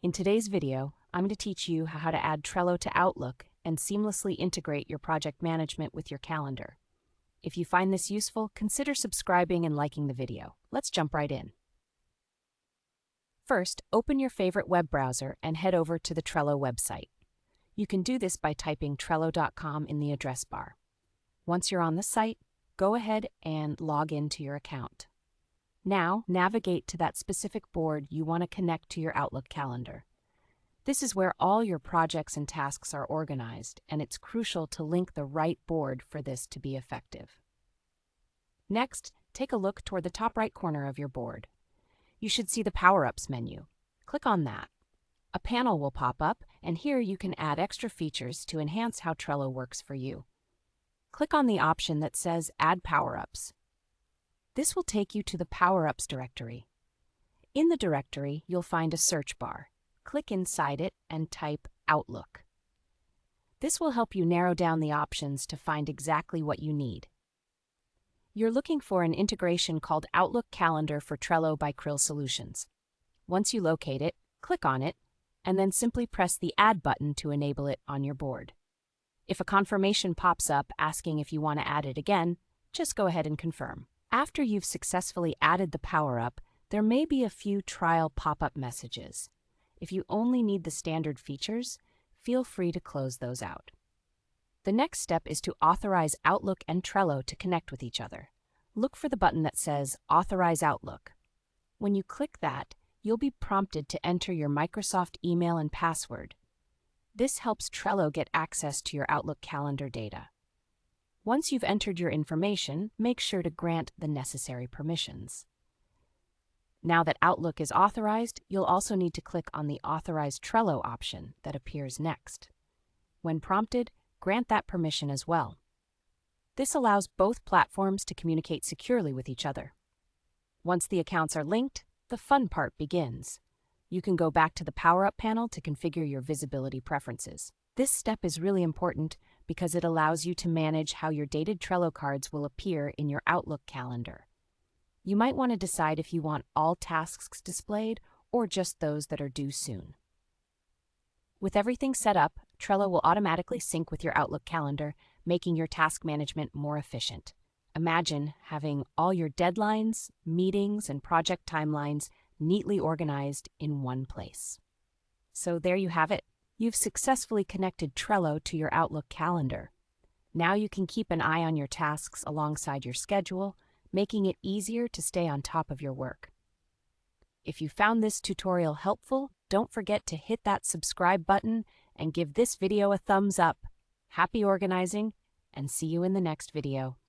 In today's video, I'm going to teach you how to add Trello to Outlook and seamlessly integrate your project management with your calendar. If you find this useful, consider subscribing and liking the video. Let's jump right in. First, open your favorite web browser and head over to the Trello website. You can do this by typing trello.com in the address bar. Once you're on the site, go ahead and log into your account. Now, navigate to that specific board you want to connect to your Outlook calendar. This is where all your projects and tasks are organized, and it's crucial to link the right board for this to be effective. Next, take a look toward the top right corner of your board. You should see the Power-Ups menu. Click on that. A panel will pop up, and here you can add extra features to enhance how Trello works for you. Click on the option that says Add Power-Ups. This will take you to the Power-Ups directory. In the directory, you'll find a search bar. Click inside it and type Outlook. This will help you narrow down the options to find exactly what you need. You're looking for an integration called Outlook Calendar for Trello by Krill Solutions. Once you locate it, click on it, and then simply press the Add button to enable it on your board. If a confirmation pops up asking if you want to add it again, just go ahead and confirm. After you've successfully added the power-up, there may be a few trial pop-up messages. If you only need the standard features, feel free to close those out. The next step is to authorize Outlook and Trello to connect with each other. Look for the button that says Authorize Outlook. When you click that, you'll be prompted to enter your Microsoft email and password. This helps Trello get access to your Outlook calendar data. Once you've entered your information, make sure to grant the necessary permissions. Now that Outlook is authorized, you'll also need to click on the Authorize Trello option that appears next. When prompted, grant that permission as well. This allows both platforms to communicate securely with each other. Once the accounts are linked, the fun part begins. You can go back to the Power-Up panel to configure your visibility preferences. This step is really important because it allows you to manage how your dated Trello cards will appear in your Outlook calendar. You might want to decide if you want all tasks displayed or just those that are due soon. With everything set up, Trello will automatically sync with your Outlook calendar, making your task management more efficient. Imagine having all your deadlines, meetings, and project timelines neatly organized in one place. So there you have it. You've successfully connected Trello to your Outlook calendar. Now you can keep an eye on your tasks alongside your schedule, making it easier to stay on top of your work. If you found this tutorial helpful, don't forget to hit that subscribe button and give this video a thumbs up. Happy organizing, and see you in the next video.